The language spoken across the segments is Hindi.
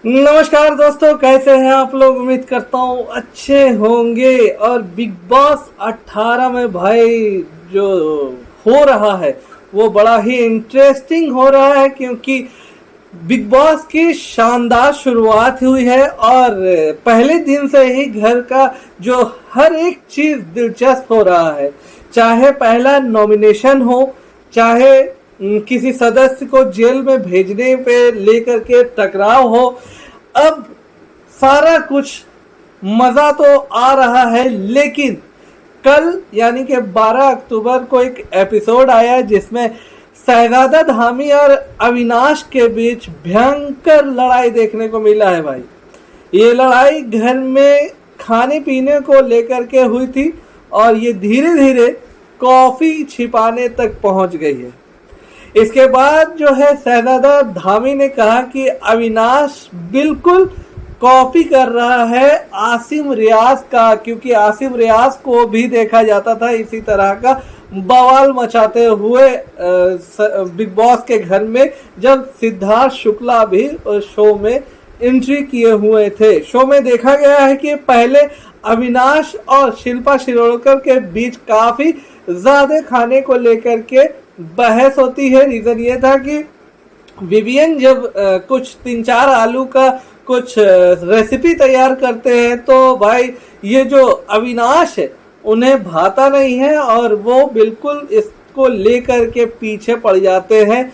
नमस्कार दोस्तों, कैसे हैं आप लोग। उम्मीद करता हूँ अच्छे होंगे। और बिग बॉस 18 में भाई जो हो रहा है वो बड़ा ही इंटरेस्टिंग हो रहा है, क्योंकि बिग बॉस की शानदार शुरुआत हुई है और पहले दिन से ही घर का जो हर एक चीज दिलचस्प हो रहा है। चाहे पहला नॉमिनेशन हो, चाहे किसी सदस्य को जेल में भेजने पे लेकर के टकराव हो, अब सारा कुछ मजा तो आ रहा है। लेकिन कल यानी कि 12 अक्टूबर को एक एपिसोड आया जिसमें शहजादा धामी और अविनाश के बीच भयंकर लड़ाई देखने को मिला है भाई। ये लड़ाई घर में खाने पीने को लेकर के हुई थी और ये धीरे धीरे कॉफी छिपाने तक पहुंच गई है। इसके बाद जो है शहजादा धामी ने कहा कि अविनाश बिल्कुल कॉपी कर रहा है आसिम रियाज का, क्योंकि आसिम रियाज को भी देखा जाता था इसी तरह का बवाल मचाते हुए बिग बॉस के घर में, जब सिद्धार्थ शुक्ला भी शो में एंट्री किए हुए थे। शो में देखा गया है कि पहले अविनाश और शिल्पा शिरोडकर के बीच काफी ज्यादा खाने को लेकर के बहस होती है। रीजन ये था कि विवियन जब कुछ 3-4 आलू का कुछ रेसिपी तैयार करते हैं तो भाई ये जो अविनाश है उन्हें भाता नहीं है और वो बिल्कुल इसको लेकर के पीछे पड़ जाते हैं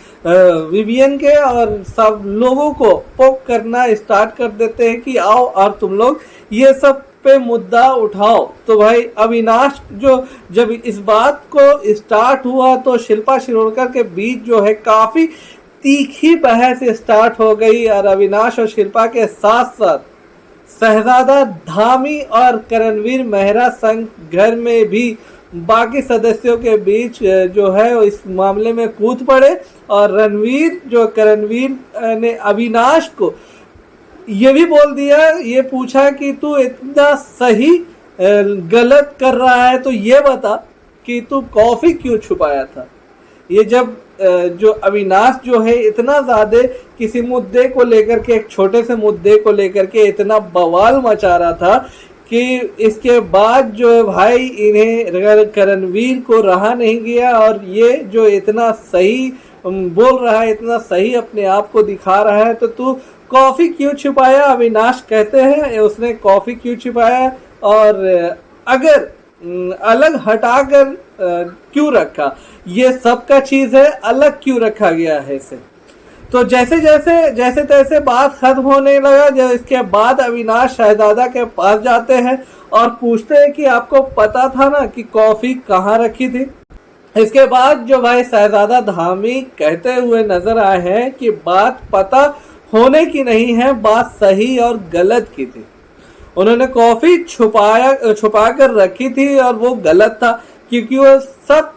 विवियन के, और सब लोगों को पोक करना स्टार्ट कर देते हैं कि आओ और तुम लोग ये सब पे मुद्दा उठाओ। तो भाई अविनाश जो जब इस बात को स्टार्ट हुआ तो शिल्पा शिरोडकर के बीच जो है काफी तीखी बहस स्टार्ट हो गई, और अविनाश और शिल्पा के साथ साथ शहजादा धामी और करणवीर मेहरा संग घर में भी बाकी सदस्यों के बीच जो है इस मामले में कूद पड़े। और करणवीर ने अविनाश को ये भी बोल दिया, ये पूछा कि तू इतना सही गलत कर रहा है तो ये बता कि तू कॉफी क्यों छुपाया था। ये जब जो अविनाश जो है इतना ज्यादा किसी मुद्दे को लेकर के, एक छोटे से मुद्दे को लेकर के इतना बवाल मचा रहा था कि इसके बाद जो है भाई इन्हें करणवीर को रहा नहीं गया, और ये जो इतना सही बोल रहा है, इतना सही अपने आप को दिखा रहा है, तो तू कॉफी क्यों छुपाया। अविनाश कहते हैं उसने कॉफी क्यों छुपाया और अगर अलग हटाकर क्यों रखा, ये सब का चीज है, अलग क्यों रखा गया है इसे। तो जैसे तैसे बात खत्म होने लगा। जब इसके बाद अविनाश शहजादा के पास जाते हैं और पूछते हैं कि आपको पता था ना कि कॉफी कहाँ रखी थी। इसके बाद जो भाई शहजादा धामी कहते हुए नजर आए हैं कि बात पता होने की नहीं है, बात सही और गलत की थी। उन्होंने कॉफी छुपा कर रखी थी और वो गलत था, क्योंकि वो सब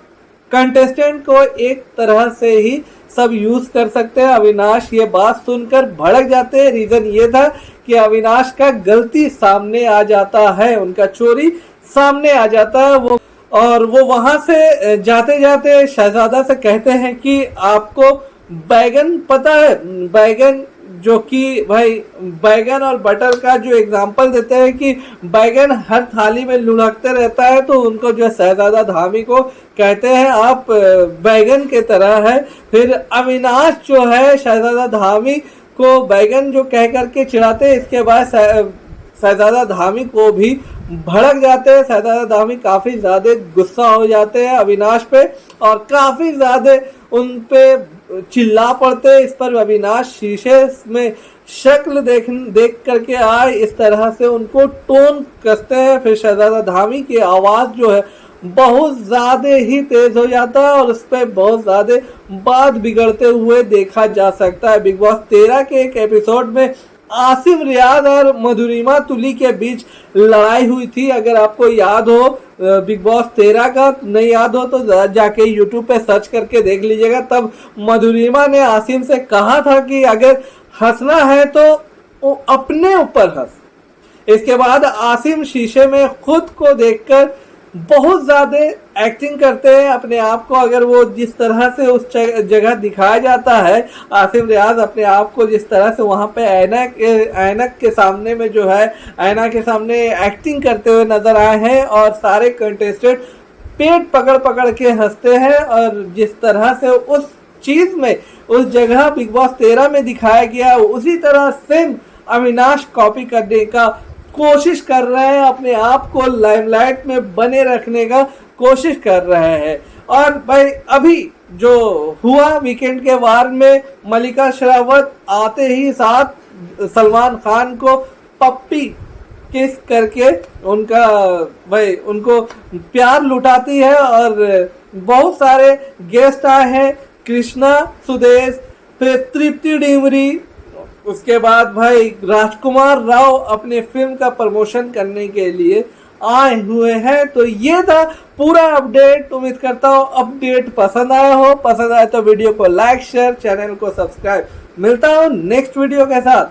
कंटेस्टेंट को एक तरह से ही सब यूज कर सकते हैं। अविनाश ये बात सुनकर भड़क जाते हैं। रीजन ये था कि अविनाश का गलती सामने आ जाता है, उनका चोरी सामने आ जाता है। वो वहां से जाते जाते शहजादा से कहते हैं कि आपको बैगन पता है, बैगन जो कि भाई बैगन और बटर का जो एग्जांपल देते हैं कि बैगन हर थाली में लुढ़कते रहता है, तो उनको जो शहजादा धामी को कहते हैं आप बैगन के तरह है। फिर अविनाश जो है शहजादा धामी को बैगन जो कह करके चिढ़ाते हैं। इसके बाद शहजादा धामी को भी भड़क जाते हैं। शहजादा धामी काफी ज्यादा गुस्सा हो जाते हैं अविनाश पे और काफी ज्यादा उन पे चिल्ला पड़ते हैं। इस पर अविनाश शीशे में शक्ल देख करके आए इस तरह से उनको टोन कसते हैं। फिर शहजादा धामी की आवाज जो है बहुत ज्यादा ही तेज हो जाता है और उस पर बहुत ज्यादा बात बिगड़ते हुए देखा जा सकता है। बिग बॉस 13 के एक एपिसोड में आसिम रियाज और मधुरिमा तुली के बीच लड़ाई हुई थी। अगर आपको याद हो बिग बॉस 13 का, नहीं याद हो तो जाके यूट्यूब पे सर्च करके देख लीजिएगा। तब मधुरिमा ने आसिम से कहा था कि अगर हंसना है तो अपने ऊपर हंस। इसके बाद आसिम शीशे में खुद को देखकर बहुत ज्यादा एक्टिंग करते हैं अपने आप को। अगर वो जिस तरह से उस जगह दिखाया जाता है, आसिफ रियाज अपने आप को जिस तरह से वहां पे ऐनक के सामने में जो है, ऐना के सामने एक्टिंग करते हुए नजर आए हैं, और सारे कंटेस्टेंट पेट पकड़ पकड़ के हंसते हैं। और जिस तरह से उस चीज में, उस जगह बिग बॉस 13 में दिखाया गया, उसी तरह सेम अविनाश कॉपी करने का कोशिश कर रहे हैं, अपने आप को लाइमलाइट में बने रखने का कोशिश कर रहे हैं। और भाई अभी जो हुआ वीकेंड के वार में, मलिका शेरावत आते ही साथ सलमान खान को पप्पी किस करके उनको प्यार लुटाती है। और बहुत सारे गेस्ट आए हैं, कृष्णा सुदेश, फिर तृप्ति डिमरी, उसके बाद भाई राजकुमार राव अपने फिल्म का प्रमोशन करने के लिए आए हुए हैं। तो ये था पूरा अपडेट। उम्मीद करता हूँ अपडेट पसंद आया हो। पसंद आए तो वीडियो को लाइक, शेयर, चैनल को सब्सक्राइब। मिलता हूँ नेक्स्ट वीडियो के साथ।